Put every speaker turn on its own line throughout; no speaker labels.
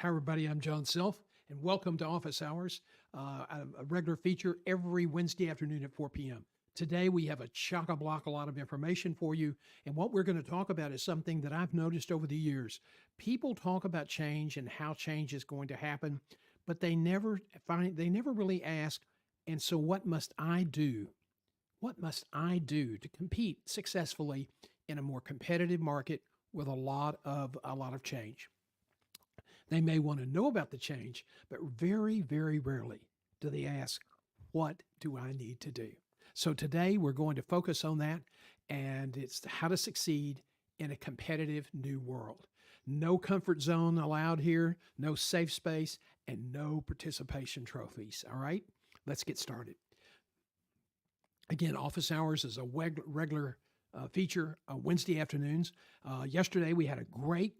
Hi, everybody. I'm John Self, and welcome to Office Hours, a regular feature every Wednesday afternoon at 4 p.m. Today, we have a chock-a-block, a lot of information for you. And what we're going to talk about is something that I've noticed over the years. People talk about change and how change is going to happen, but they never really ask, and so what must I do? What must I do to compete successfully in a more competitive market with a lot of change? They may want to know about the change, but very, very rarely do they ask, what do I need to do? So today we're going to focus on that, and it's how to succeed in a competitive new world. No comfort zone allowed here, no safe space, and no participation trophies. All right, let's get started. Again, office hours is a regular feature Wednesday afternoons. Yesterday, we had a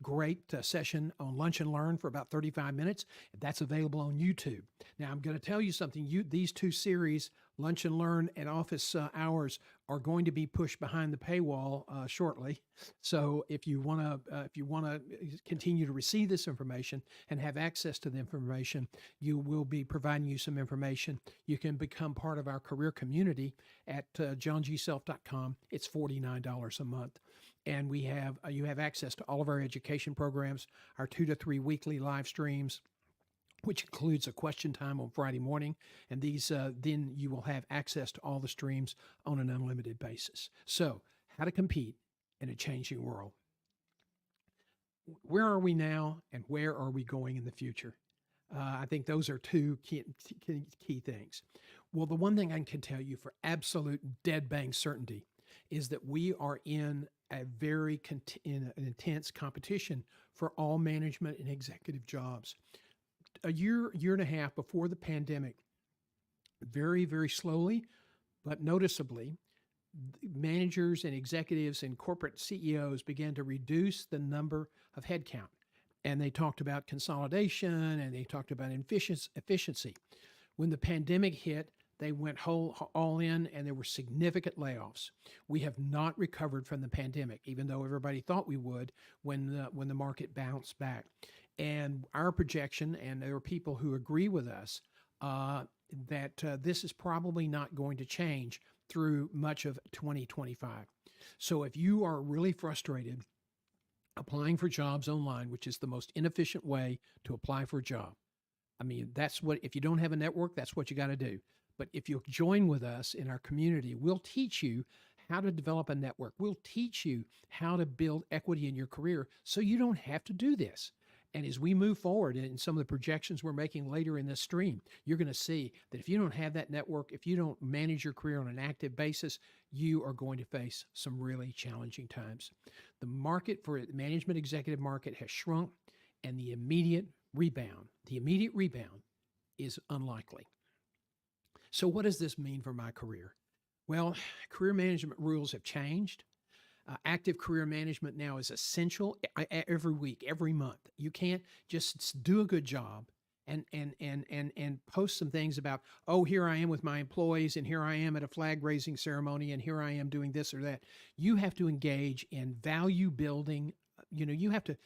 great session on Lunch and Learn for about 35 minutes. That's available on YouTube. Now, I'm going to tell you something. These two series, Lunch and Learn and Office Hours, are going to be pushed behind the paywall shortly. So, if you want to continue to receive this information and have access to the information, you will be providing you some information. You can become part of our career community at johngself.com. It's $49 a month, and you have access to all of our education programs, our 2 to 3 weekly live streams, which includes a question time on Friday morning. And these, then you will have access to all the streams on an unlimited basis. So, how to compete in a changing world. Where are we now, and where are we going in the future? I think those are two key things. Well, the one thing I can tell you for absolute dead bang certainty is that we are in in an intense competition for all management and executive jobs. A year and a half before the pandemic, very, very slowly, but noticeably, managers and executives and corporate CEOs began to reduce the number of headcount. And they talked about consolidation and they talked about efficiency. When the pandemic hit, they went all in, and there were significant layoffs. We have not recovered from the pandemic, even though everybody thought we would when the market bounced back. And our projection, and there are people who agree with us, that this is probably not going to change through much of 2025. So if you are really frustrated applying for jobs online, which is the most inefficient way to apply for a job, I mean, if you don't have a network, that's what you got to do. But if you'll join with us in our community, we'll teach you how to develop a network. We'll teach you how to build equity in your career so you don't have to do this. And as we move forward in some of the projections we're making later in this stream, you're going to see that if you don't have that network, if you don't manage your career on an active basis, you are going to face some really challenging times. The market for the management executive market has shrunk, and the immediate rebound is unlikely. So what does this mean for my career? Well, career management rules have changed. Active career management now is essential every week, every month. You can't just do a good job and post some things about, oh, here I am with my employees, and here I am at a flag raising ceremony, and here I am doing this or that. You have to engage in value building. You have to,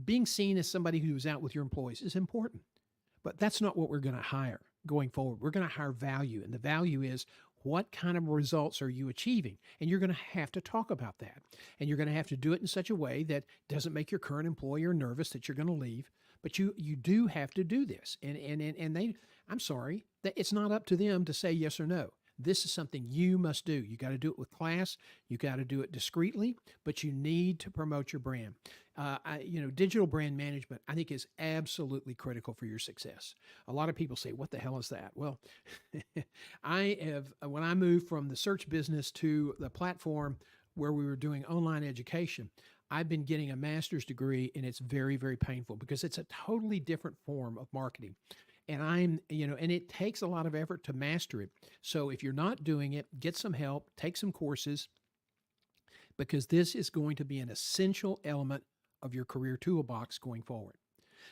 being seen as somebody who's out with your employees is important, but that's not what we're going to hire going forward. We're going to hire value, and the value is, what kind of results are you achieving? And you're going to have to talk about that. And you're going to have to do it in such a way that doesn't make your current employer nervous that you're going to leave. But you do have to do this. I'm sorry, that it's not up to them to say yes or no. This is something you must do. You got to do it with class. You got to do it discreetly, but you need to promote your brand. Digital brand management, I think, is absolutely critical for your success. A lot of people say, what the hell is that? Well, when I moved from the search business to the platform where we were doing online education, I've been getting a master's degree, and it's very, very painful because it's a totally different form of marketing. And it takes a lot of effort to master it. So if you're not doing it, get some help, take some courses, because this is going to be an essential element of your career toolbox going forward.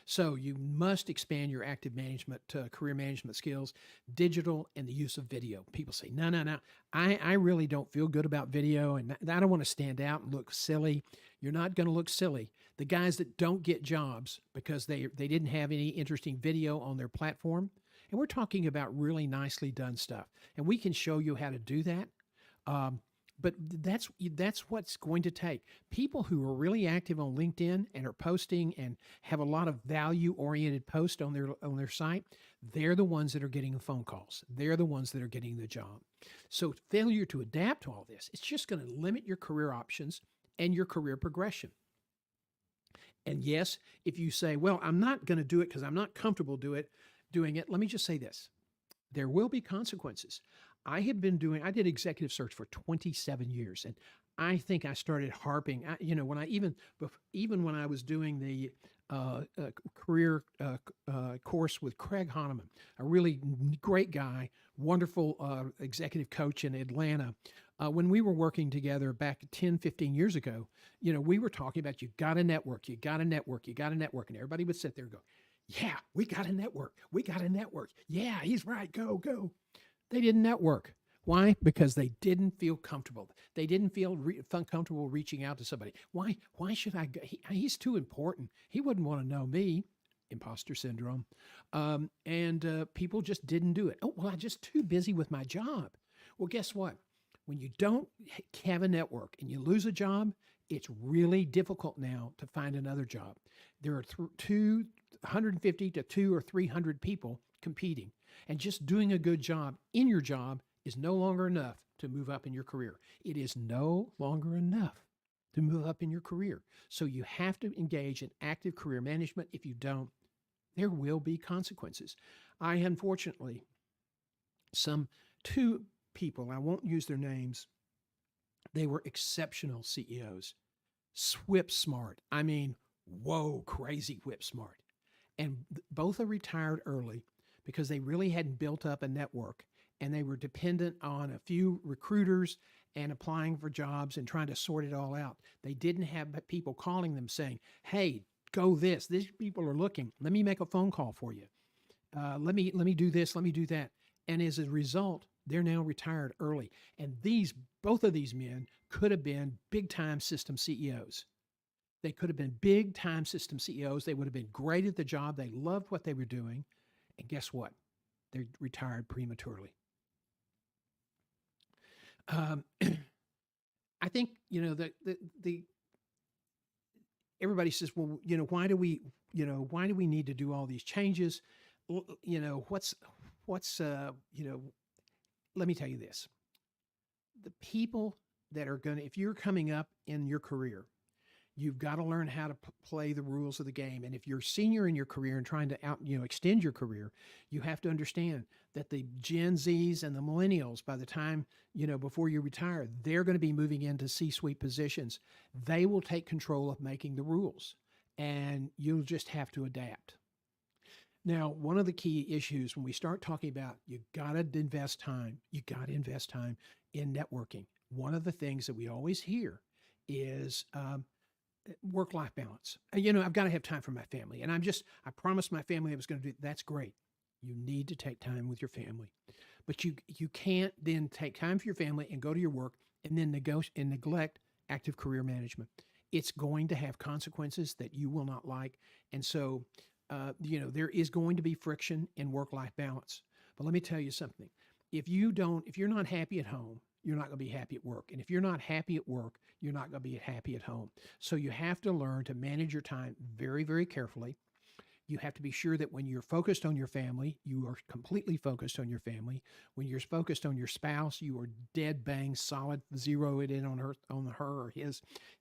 So you must expand your active management, career management skills, digital, and the use of video. People say, no, no, no, I really don't feel good about video, and I don't want to stand out and look silly. You're not going to look silly. The guys that don't get jobs because they didn't have any interesting video on their platform, and we're talking about really nicely done stuff, and we can show you how to do that. Um, but that's what's going to take. People who are really active on LinkedIn and are posting and have a lot of value oriented posts on their site, they're the ones that are getting the phone calls. They're the ones that are getting the job. So failure to adapt to all this, it's just going to limit your career options and your career progression. And yes, if you say, well, I'm not going to do it because I'm not comfortable doing it, let me just say this. There will be consequences. I did executive search for 27 years, and I think I started harping, when even when I was doing the career course with Craig Hahnemann, a really great guy, wonderful executive coach in Atlanta. When we were working together back 10, 15 years ago, we were talking about you got to network, you got to network, you got to network. And everybody would sit there and go, yeah, we got to network. We got to network. Yeah, he's right. Go, go. They didn't network. Why? Because they didn't feel comfortable. They didn't feel comfortable reaching out to somebody. Why? Why should I go? He's too important. He wouldn't want to know me. Imposter syndrome. And people just didn't do it. Oh, well, I'm just too busy with my job. Well, guess what? When you don't have a network and you lose a job, it's really difficult now to find another job. There are 250 to 200 or 300 people competing, and just doing a good job in your job is no longer enough to move up in your career. It is no longer enough to move up in your career. So you have to engage in active career management. If you don't, there will be consequences. I unfortunately, two people, I won't use their names, they were exceptional CEOs, whip smart. I mean, whoa, crazy whip smart. And both are retired early because they really hadn't built up a network, and they were dependent on a few recruiters and applying for jobs and trying to sort it all out. They didn't have people calling them saying, hey, go this. These people are looking. Let me make a phone call for you. Let me do this. Let me do that. And as a result, they're now retired early. And both of these men could have been big time system CEOs. They could have been big time system CEOs. They would have been great at the job. They loved what they were doing. And guess what? They retired prematurely. I think, everybody says, well, why do we need to do all these changes? What's, let me tell you this. The people that are if you're coming up in your career, you've got to learn how to play the rules of the game. And if you're senior in your career and trying to extend your career, you have to understand that the Gen Zs and the millennials, by the time, before you retire, they're going to be moving into C-suite positions. They will take control of making the rules, and you'll just have to adapt. Now, one of the key issues when we start talking about you got to invest time in networking. One of the things that we always hear is work-life balance. I've got to have time for my family. And I promised my family I was going to do it. That's great. You need to take time with your family. But you can't then take time for your family and go to your work and then neglect active career management. It's going to have consequences that you will not like. And so, there is going to be friction in work-life balance. But let me tell you something. If you're not happy at home, you're not going to be happy at work. And if you're not happy at work, you're not going to be happy at home. So you have to learn to manage your time very, very carefully. You have to be sure that when you're focused on your family, you are completely focused on your family. When you're focused on your spouse, you are dead bang solid, zero it in on her or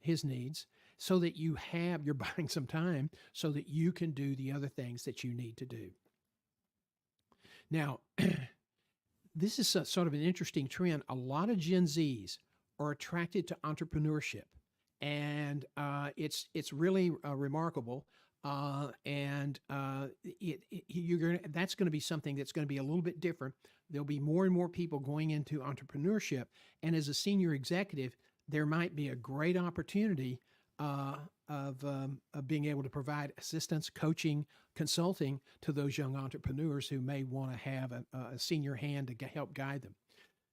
his needs, so that you're buying some time so that you can do the other things that you need to do. Now, this is sort of an interesting trend. A lot of Gen Zs are attracted to entrepreneurship, and it's really remarkable. That's going to be something that's going to be a little bit different. There'll be more and more people going into entrepreneurship, and as a senior executive, there might be a great opportunity of being able to provide assistance, coaching, consulting to those young entrepreneurs who may want to have a senior hand to help guide them.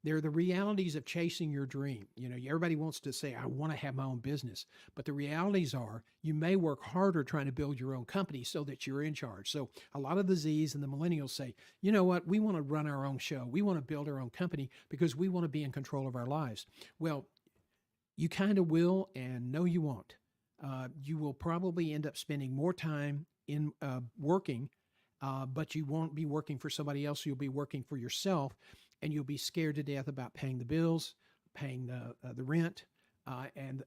They're the realities of chasing your dream. You know, everybody wants to say, I want to have my own business. But the realities are you may work harder trying to build your own company so that you're in charge. So a lot of the Z's and the millennials say, you know what, we want to run our own show. We want to build our own company because we want to be in control of our lives. Well, you kind of will, and no, you won't. You will probably end up spending more time in working, but you won't be working for somebody else. You'll be working for yourself, and you'll be scared to death about paying the bills, paying the rent, and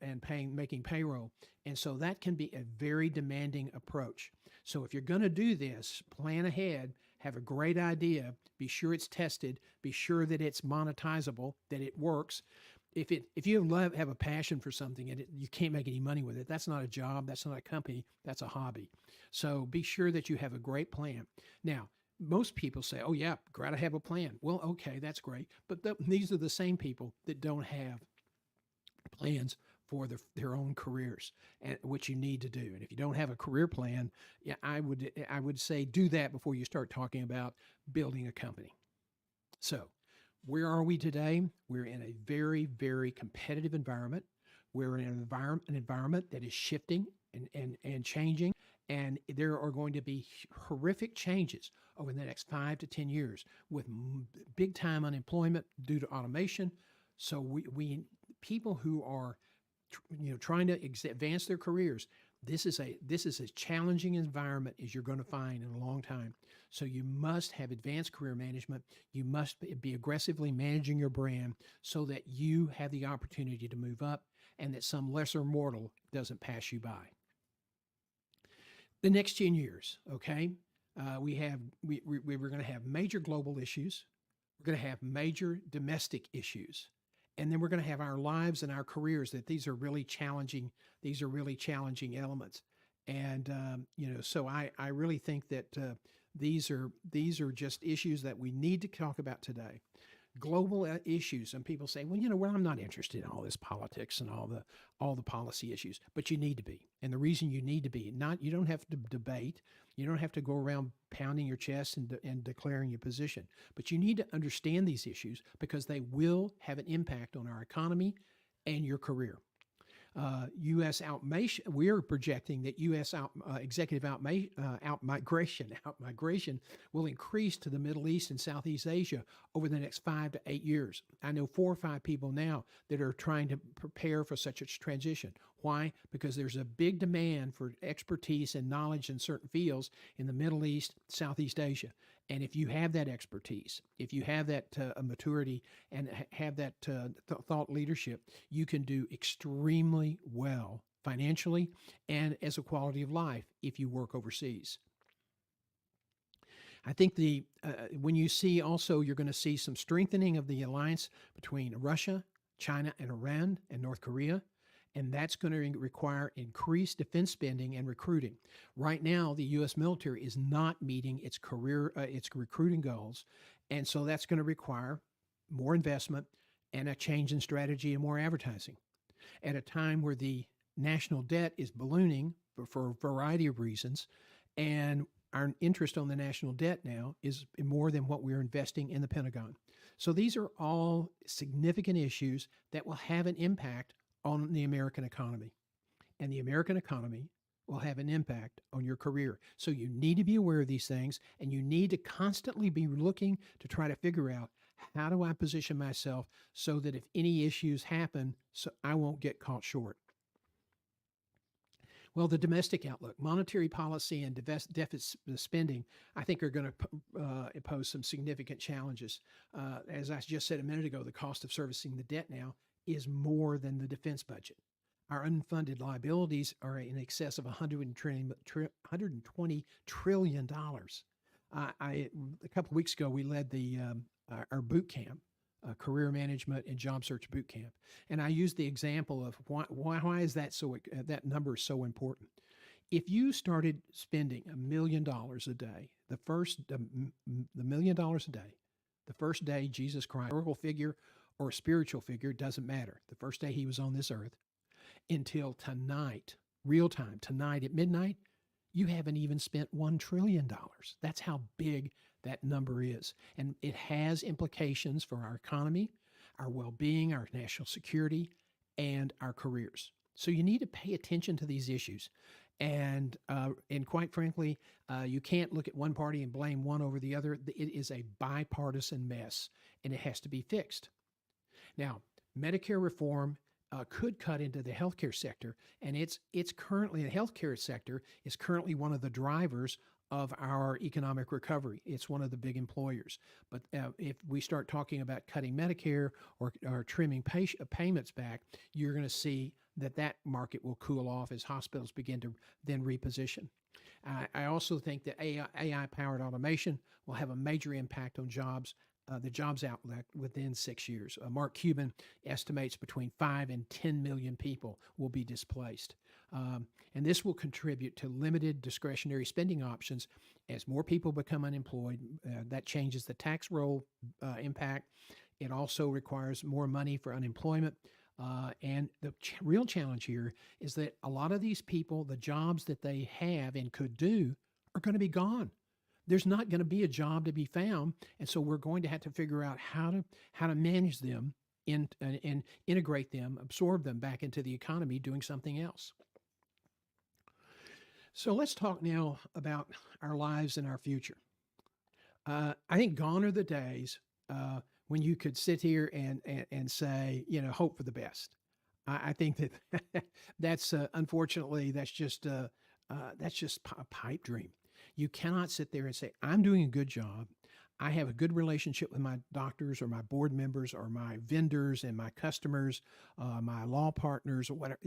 making payroll. And so that can be a very demanding approach. So if you're going to do this, plan ahead, have a great idea, be sure it's tested, be sure that it's monetizable, that it works. If you have a passion for something and you can't make any money with it, that's not a job, that's not a company, that's a hobby. So be sure that you have a great plan. Now, most people say, oh yeah, gotta have a plan. Well, okay, that's great. But these are the same people that don't have plans for their own careers, and which you need to do. And if you don't have a career plan, yeah, I would say do that before you start talking about building a company. So where are we today? We're in a very, very competitive environment. We're in an environment that is shifting and changing. And there are going to be horrific changes over the next 5 to 10 years with big time unemployment due to automation. So we people who are trying to advance their careers, this is a challenging environment as you're going to find in a long time. So you must have advanced career management. You must be aggressively managing your brand so that you have the opportunity to move up and that some lesser mortal doesn't pass you by. The next 10 years, okay, we're going to have major global issues. We're going to have major domestic issues. And then we're going to have our lives and our careers that these are really challenging. These are really challenging elements. And, so I really think that these are just issues that we need to talk about today. Global issues. And people say, well, I'm not interested in all this politics and all the policy issues, but you need to be. And the reason you need to be, you don't have to debate. You don't have to go around pounding your chest and declaring your position, but you need to understand these issues because they will have an impact on our economy and your career. U.S. outmigration, we're projecting that U.S. Executive outmigration will increase to the Middle East and Southeast Asia over the next 5 to 8 years. I know 4 or 5 people now that are trying to prepare for such a transition. Why? Because there's a big demand for expertise and knowledge in certain fields in the Middle East, Southeast Asia. And if you have that expertise, if you have that maturity and have that thought leadership, you can do extremely well financially and as a quality of life if you work overseas. I think when you see also, you're going to see some strengthening of the alliance between Russia, China, and Iran and North Korea. And that's going to require increased defense spending and recruiting. Right now, the U.S. military is not meeting its recruiting goals, and so that's going to require more investment and a change in strategy and more advertising. At a time where the national debt is ballooning for a variety of reasons, and our interest on the national debt now is more than what we're investing in the Pentagon. So these are all significant issues that will have an impact on the American economy. And the American economy will have an impact on your career. So you need to be aware of these things, and you need to constantly be looking to try to figure out, how do I position myself so that if any issues happen, so I won't get caught short. Well, the domestic outlook, monetary policy and deficit spending, I think are going to pose some significant challenges. As I just said a minute ago, the cost of servicing the debt now is more than the defense budget. Our unfunded liabilities are in excess of $120 trillion. A couple of weeks ago, we led our boot camp, career management and job search boot camp, and I used the example of why is that that number is so important. If you started spending $1 million a day, the $1 million a day, the first day Jesus Christ, a historical figure or a spiritual figure, doesn't matter. The first day he was on this earth until tonight, real time, tonight at midnight, you haven't even spent $1 trillion. That's how big that number is. And it has implications for our economy, our well being, our national security, and our careers. So you need to pay attention to these issues. And quite frankly, you can't look at one party and blame one over the other. It is a bipartisan mess, and it has to be fixed. Now, Medicare reform could cut into the healthcare sector, and it's currently the healthcare sector is currently one of the drivers of our economic recovery. It's one of the big employers. But if we start talking about cutting Medicare or trimming payments back, you're going to see that market will cool off as hospitals begin to then reposition. I also think that AI-powered automation will have a major impact on jobs, the jobs outlook within 6 years. Mark Cuban estimates between 5 and 10 million people will be displaced. And this will contribute to limited discretionary spending options as more people become unemployed. That changes the tax roll impact. It also requires more money for unemployment. And the real challenge here is that a lot of these people, the jobs that they have and could do, are going to be gone. There's not going to be a job to be found, and so we're going to have to figure out how to manage them and integrate them, absorb them back into the economy, doing something else. So let's talk now about our lives and our future. I think gone are the days when you could sit here and say, hope for the best. I think that that's unfortunately that's just a pipe dream. You cannot sit there and say, I'm doing a good job. I have a good relationship with my doctors or my board members or my vendors and my customers, my law partners or whatever.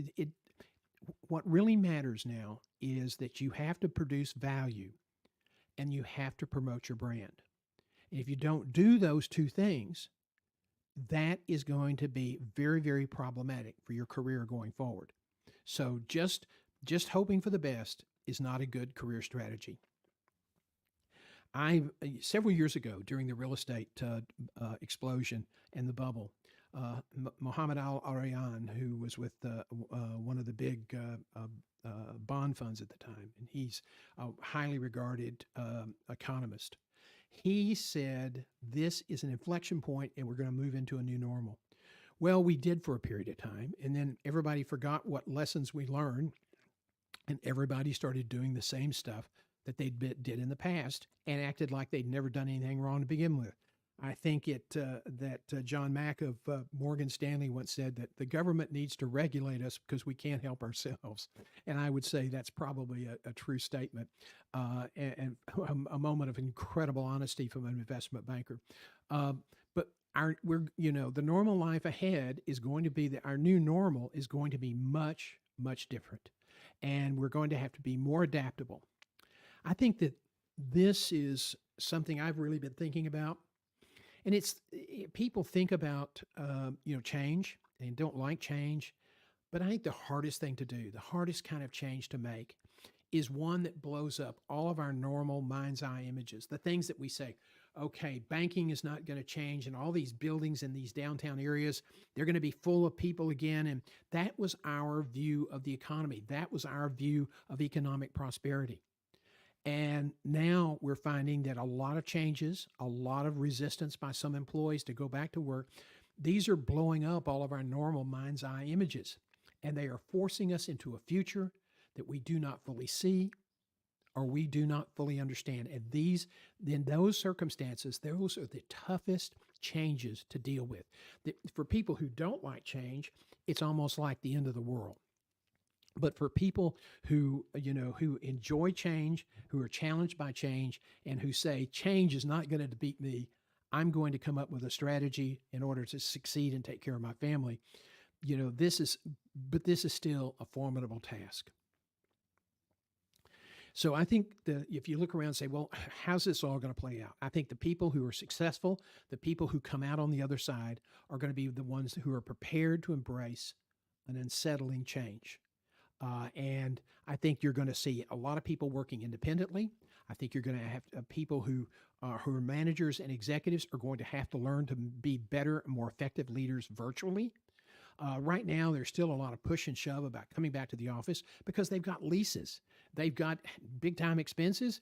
What really matters now is that you have to produce value and you have to promote your brand. And if you don't do those two things, that is going to be very, very problematic for your career going forward. So just hoping for the best is not a good career strategy. Several years ago during the real estate explosion and the bubble, Mohammed Al Aryan, who was with one of the big bond funds at the time, and he's a highly regarded economist. He said, this is an inflection point and we're going to move into a new normal. Well, we did for a period of time, and then everybody forgot what lessons we learned, and everybody started doing the same stuff that they did in the past and acted like they'd never done anything wrong to begin with. I think that John Mack of Morgan Stanley once said that the government needs to regulate us because we can't help ourselves. And I would say that's probably a true statement and a moment of incredible honesty from an investment banker. But the normal life ahead is going to be our new normal is going to be much, much different. And we're going to have to be more adaptable. I think that this is something I've really been thinking about. And people think about, change and don't like change. But I think the hardest thing to do, the hardest kind of change to make is one that blows up all of our normal mind's eye images, the things that we say, okay, banking is not going to change and all these buildings in these downtown areas, they're going to be full of people again. And that was our view of the economy. That was our view of economic prosperity. And now we're finding that a lot of changes, a lot of resistance by some employees to go back to work, these are blowing up all of our normal mind's eye images. And they are forcing us into a future that we do not fully see or we do not fully understand. And in those circumstances, those are the toughest changes to deal with. For people who don't like change, it's almost like the end of the world. But for people who enjoy change, who are challenged by change, and who say change is not going to defeat me, I'm going to come up with a strategy in order to succeed and take care of my family. This is still a formidable task. So I think that if you look around and say, well, how's this all going to play out? I think the people who are successful, the people who come out on the other side, are going to be the ones who are prepared to embrace an unsettling change. And I think you're going to see a lot of people working independently. I think you're going to have people who are managers and executives are going to have to learn to be better and more effective leaders virtually. Right now, there's still a lot of push and shove about coming back to the office because they've got leases, they've got big time expenses.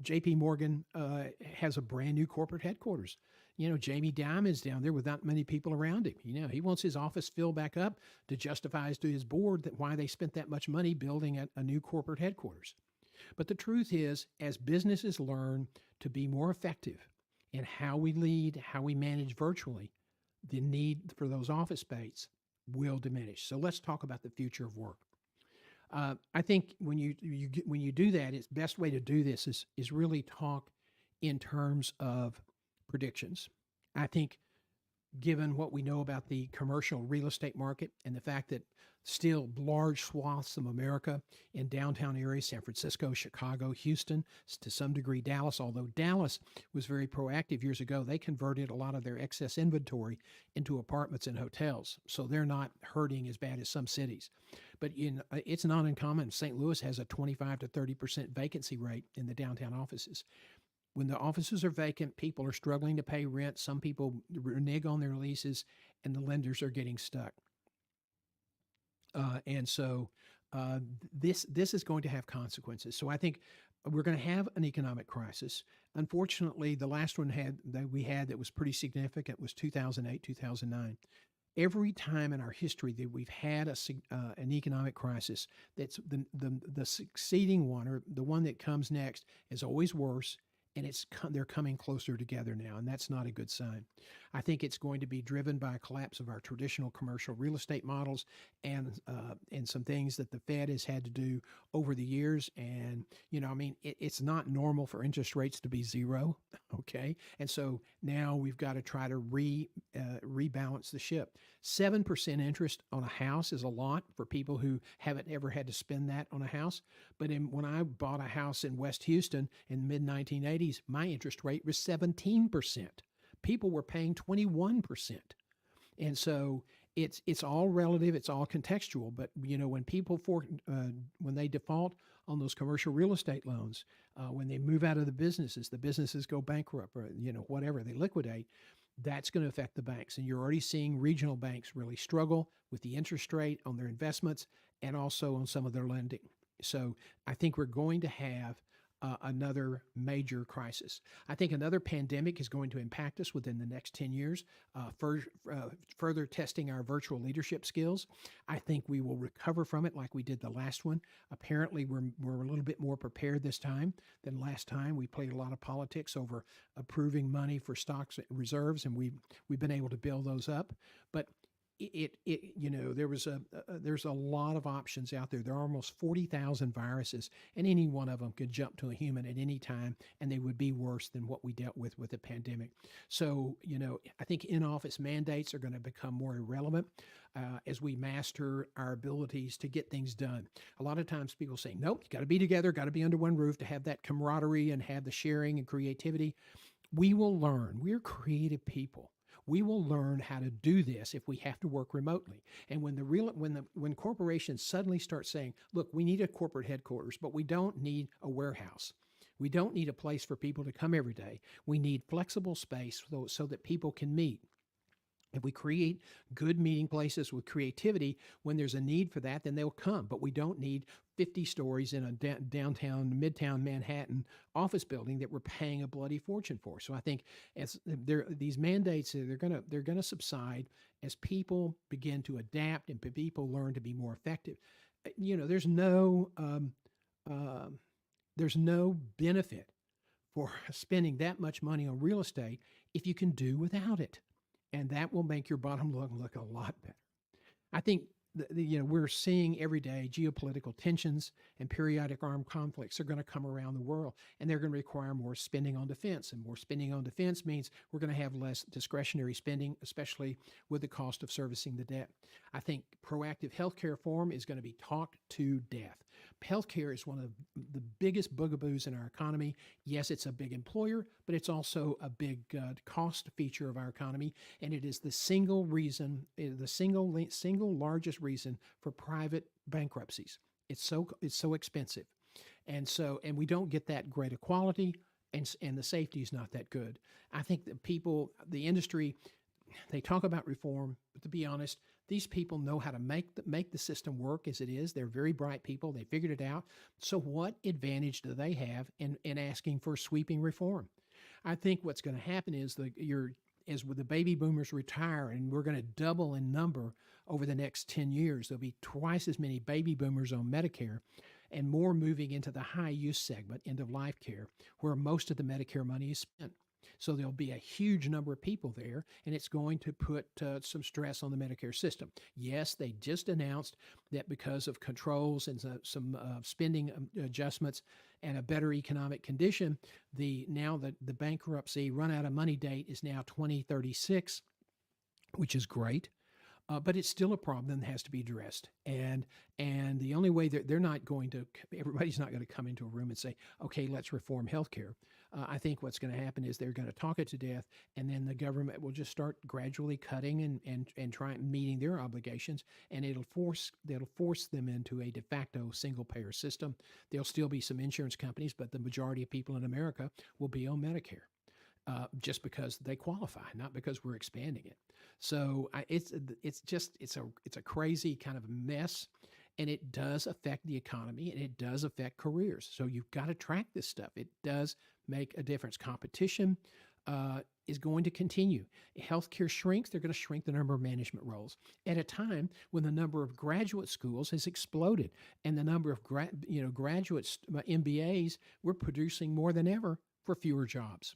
J.P. Morgan has a brand new corporate headquarters. Jamie Dimon is down there with not many people around him. He wants his office filled back up to justify to his board that why they spent that much money building a new corporate headquarters. But the truth is, as businesses learn to be more effective in how we lead, how we manage virtually, the need for those office space will diminish. So let's talk about the future of work. I think when you do that, it's best way to do this is really talk in terms of predictions. I think given what we know about the commercial real estate market and the fact that still large swaths of America in downtown areas, San Francisco, Chicago, Houston, to some degree Dallas, although Dallas was very proactive years ago, they converted a lot of their excess inventory into apartments and hotels. So they're not hurting as bad as some cities. But it's not uncommon. St. Louis has a 25 to 30% vacancy rate in the downtown offices. When the offices are vacant, people are struggling to pay rent. Some people renege on their leases, and the lenders are getting stuck. And so this is going to have consequences. So I think we're going to have an economic crisis. Unfortunately, the last one we had that was pretty significant was 2008, 2009. Every time in our history that we've had an economic crisis, that's the succeeding one or the one that comes next is always worse, and they're coming closer together now, and that's not a good sign. I think it's going to be driven by a collapse of our traditional commercial real estate models and some things that the Fed has had to do over the years. And it's not normal for interest rates to be zero, okay? And so now we've got to try to rebalance the ship. 7% interest on a house is a lot for people who haven't ever had to spend that on a house. But when I bought a house in West Houston in the mid 1980s, my interest rate was 17%. People were paying 21%. And so it's all relative, it's all contextual. But when people when they default on those commercial real estate loans, when they move out of the businesses go bankrupt, or whatever, they liquidate. That's going to affect the banks. And you're already seeing regional banks really struggle with the interest rate on their investments and also on some of their lending. So I think we're going to have another major crisis. I think another pandemic is going to impact us within the next 10 years, further testing our virtual leadership skills. I think we will recover from it like we did the last one. Apparently, we're a little bit more prepared this time than last time. We played a lot of politics over approving money for stocks reserves, and we've been able to build those up. But there's a lot of options out there. There are almost 40,000 viruses, and any one of them could jump to a human at any time, and they would be worse than what we dealt with the pandemic. So, I think in-office mandates are going to become more irrelevant as we master our abilities to get things done. A lot of times people say, nope, you got to be together, got to be under one roof to have that camaraderie and have the sharing and creativity. We will learn. We're creative people. We will learn how to do this if we have to work remotely. And when corporations suddenly start saying, look, we need a corporate headquarters, but we don't need a warehouse. We don't need a place for people to come every day. We need flexible space so that people can meet. If we create good meeting places with creativity, when there's a need for that, then they'll come. But we don't need 50 stories in a downtown, midtown Manhattan office building that we're paying a bloody fortune for. So I think as these mandates, they're gonna subside as people begin to adapt and people learn to be more effective. There's no benefit for spending that much money on real estate if you can do without it. And that will make your bottom look a lot better. I think we're seeing every day geopolitical tensions and periodic armed conflicts are going to come around the world, and they're going to require more spending on defense. And more spending on defense means we're going to have less discretionary spending, especially with the cost of servicing the debt. I think proactive healthcare reform is going to be talked to death. Healthcare is one of the biggest bugaboos in our economy. Yes, it's a big employer, but it's also a big cost feature of our economy, and it is the single largest reason for private bankruptcies. It's so expensive, and we don't get that great a quality, and the safety is not that good. I think that the industry they talk about reform, but to be honest, these people know how to make the system work as it is. They're very bright people. They figured it out. So what advantage do they have in asking for sweeping reform? I think what's going to happen is as with the baby boomers retire and we're going to double in number over the next 10 years, there'll be twice as many baby boomers on Medicare and more moving into the high use segment, end of life care, where most of the Medicare money is spent. So there'll be a huge number of people there, and it's going to put some stress on the Medicare system. Yes, they just announced that because of controls and some spending adjustments and a better economic condition, the bankruptcy run out of money date is now 2036, which is great. But it's still a problem that has to be addressed. And the only way that everybody's not going to come into a room and say, okay, let's reform healthcare. I think what's going to happen is they're going to talk it to death, and then the government will just start gradually cutting and trying meeting their obligations, and that'll force them into a de facto single payer system. There'll still be some insurance companies, but the majority of people in America will be on Medicare. Just because they qualify, not because we're expanding it. So it's a crazy kind of mess, and it does affect the economy and it does affect careers. So you've got to track this stuff. It does make a difference. Competition is going to continue. Healthcare shrinks; they're going to shrink the number of management roles at a time when the number of graduate schools has exploded, and the number of graduates, MBAs, we're producing more than ever for fewer jobs.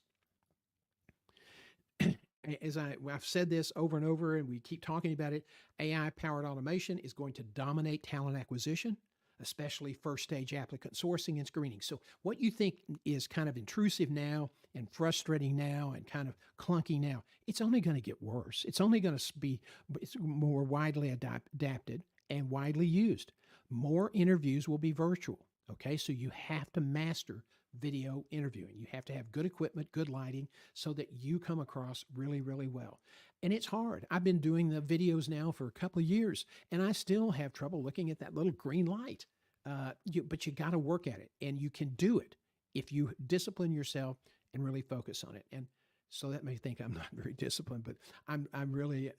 I've said this over and over, and we keep talking about it, AI-powered automation is going to dominate talent acquisition, especially first-stage applicant sourcing and screening. So what you think is kind of intrusive now and frustrating now and kind of clunky now, it's only going to get worse. It's only going to be more widely adapted and widely used. More interviews will be virtual, okay? So you have to master video interviewing. You have to have good equipment, good lighting, so that you come across really, really well. And it's hard. I've been doing the videos now for a couple of years, and I still have trouble looking at that little green light. But you got to work at it, and you can do it if you discipline yourself and really focus on it. And so that may think I'm not very disciplined, but I'm really,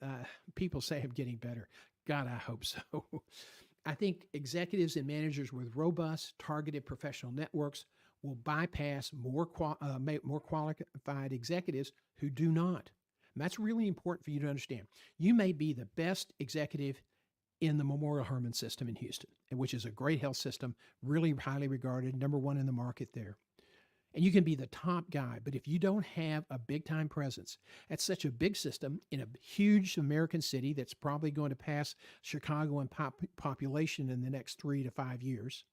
people say I'm getting better. God, I hope so. I think executives and managers with robust, targeted professional networks will bypass more qualified executives who do not. And that's really important for you to understand. You may be the best executive in the Memorial Hermann system in Houston, which is a great health system, really highly regarded, number one in the market there. And you can be the top guy, but if you don't have a big time presence at such a big system in a huge American city that's probably going to pass Chicago in population in the next 3 to 5 years,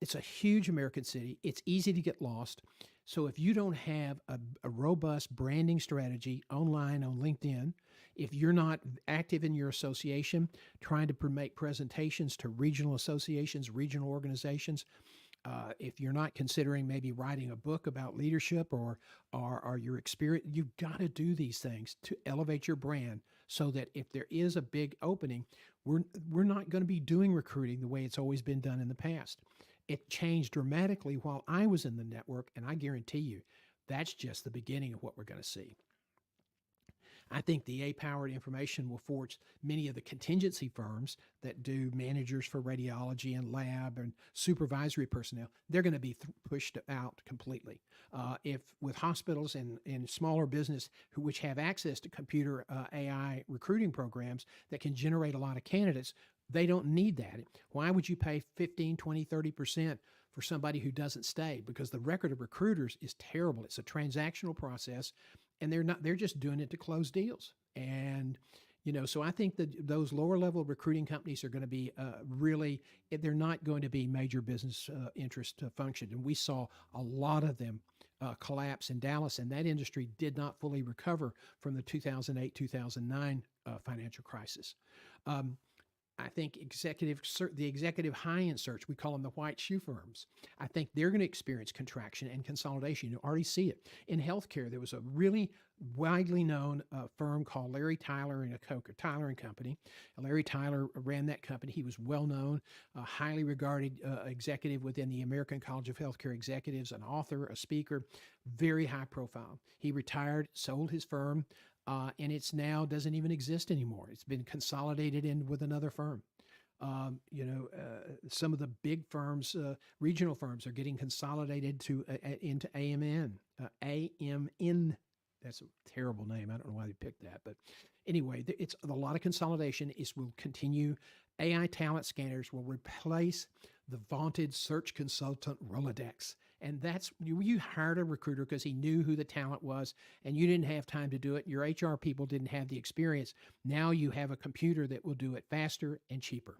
it's a huge American city. It's easy to get lost. So if you don't have a robust branding strategy online on LinkedIn, if you're not active in your association, trying to make presentations to regional associations, regional organizations, if you're not considering maybe writing a book about leadership or your experience, you've got to do these things to elevate your brand so that if there is a big opening, we're not going to be doing recruiting the way it's always been done in the past. It changed dramatically while I was in the network, and I guarantee you that's just the beginning of what we're going to see. I think the AI-powered information will force many of the contingency firms that do managers for radiology and lab and supervisory personnel, they're going to be pushed out completely. If with hospitals and smaller business which have access to computer AI recruiting programs that can generate a lot of candidates, they don't need that. Why would you pay 15, 20, 30% for somebody who doesn't stay? Because the record of recruiters is terrible. It's a transactional process, and they're just doing it to close deals. And, so I think that those lower level recruiting companies are going to be they're not going to be major business interest function. And we saw a lot of them collapse in Dallas, and that industry did not fully recover from the 2008, 2009 financial crisis. I think the executive high-end search, we call them the white shoe firms. I think they're going to experience contraction and consolidation. You already see it. In healthcare, there was a really widely known firm called Larry Tyler and Tyler and Company. Larry Tyler ran that company. He was well-known, a highly regarded executive within the American College of Healthcare Executives, an author, a speaker, very high profile. He retired, sold his firm, and it's now doesn't even exist anymore. It's been consolidated in with another firm. Some of the big firms, regional firms, are getting consolidated into AMN. AMN. That's a terrible name. I don't know why they picked that, but anyway, it's a lot of consolidation. Is will continue. AI talent scanners will replace the vaunted search consultant Rolodex. And that's you hired a recruiter because he knew who the talent was, and you didn't have time to do it. Your HR people didn't have the experience. Now you have a computer that will do it faster and cheaper.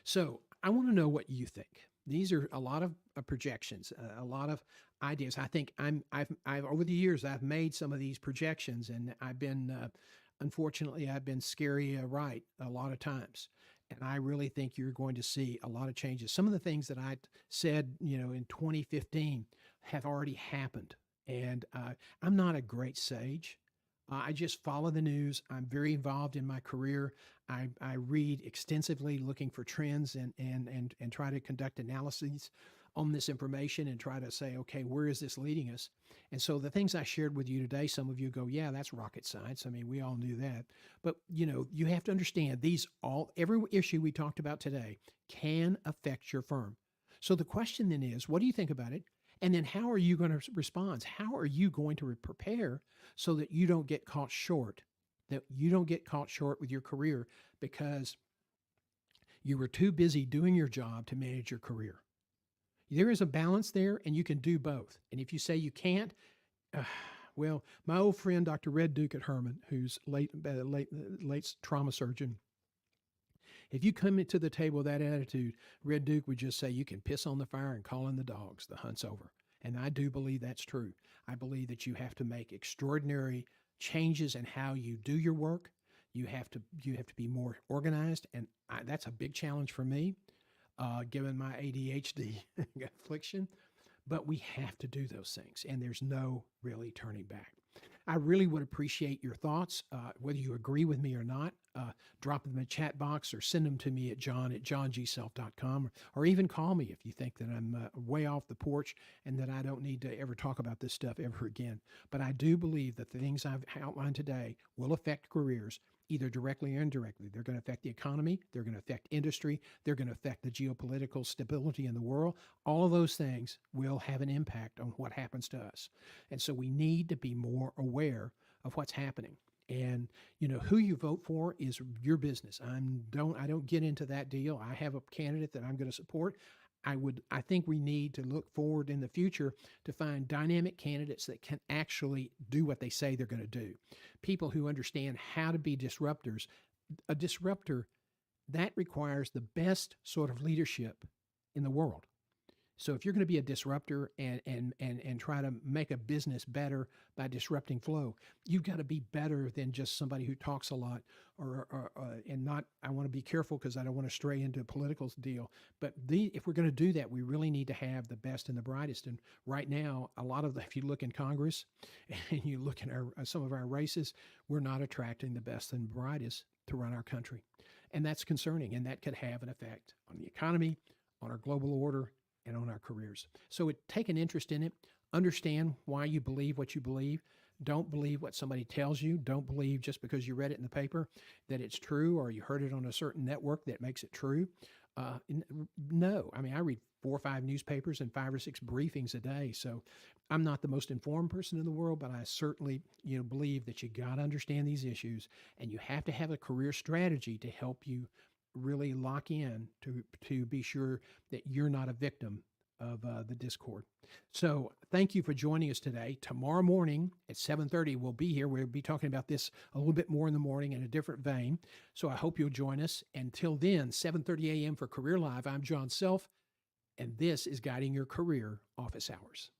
So I want to know what you think. These are a lot of projections, a lot of ideas. I think I've over the years I've made some of these projections, and I've been unfortunately I've been scary right a lot of times. And I really think you're going to see a lot of changes. Some of the things that I said, in 2015 have already happened. And I'm not a great sage. I just follow the news. I'm very involved in my career. I read extensively, looking for trends and try to conduct analyses on this information and try to say, okay, where is this leading us? And so the things I shared with you today, some of you go, yeah, that's rocket science. I mean, we all knew that. But you have to understand every issue we talked about today can affect your firm. So the question then is, what do you think about it? And then how are you going to respond? How are you going to prepare so that you don't get caught short, with your career because you were too busy doing your job to manage your career? There is a balance there, and you can do both. And if you say you can't, well, my old friend, Dr. Red Duke at Herman, who's late trauma surgeon, if you come into the table with that attitude, Red Duke would just say, you can piss on the fire and call in the dogs. The hunt's over. And I do believe that's true. I believe that you have to make extraordinary changes in how you do your work. You have to be more organized. And that's a big challenge for me, given my ADHD affliction. But we have to do those things. And there's no really turning back. I really would appreciate your thoughts, whether you agree with me or not. Drop them in the chat box or send them to me at john@johngself.com, or even call me if you think that I'm way off the porch and that I don't need to ever talk about this stuff ever again. But I do believe that the things I've outlined today will affect careers, either directly or indirectly. They're going to affect the economy. They're going to affect industry. They're going to affect the geopolitical stability in the world. All of those things will have an impact on what happens to us. And so we need to be more aware of what's happening. And who you vote for is your business. I don't get into that deal. I have a candidate that I'm going to support. I think we need to look forward in the future to find dynamic candidates that can actually do what they say they're going to do. People who understand how to be disruptors. A disruptor, that requires the best sort of leadership in the world. So if you're going to be a disruptor and try to make a business better by disrupting flow, you've got to be better than just somebody who talks a lot and not. I want to be careful because I don't want to stray into a political deal. But if we're going to do that, we really need to have the best and the brightest. And right now, if you look in Congress and you look at some of our races, we're not attracting the best and brightest to run our country. And that's concerning. And that could have an effect on the economy, on our global order, and on our careers. So take an interest in it. Understand why you believe what you believe. Don't believe what somebody tells you. Don't believe just because you read it in the paper that it's true, or you heard it on a certain network that makes it true. No, I mean, I read 4 or 5 newspapers and 5 or 6 briefings a day. So I'm not the most informed person in the world, but I certainly, believe that you got to understand these issues, and you have to have a career strategy to help you really lock in to be sure that you're not a victim of the discord. So thank you for joining us today. Tomorrow morning at 7:30, we'll be here. We'll be talking about this a little bit more in the morning in a different vein. So I hope you'll join us. Until then, 7:30 a.m. for Career Live. I'm John Self, and this is Guiding Your Career Office Hours.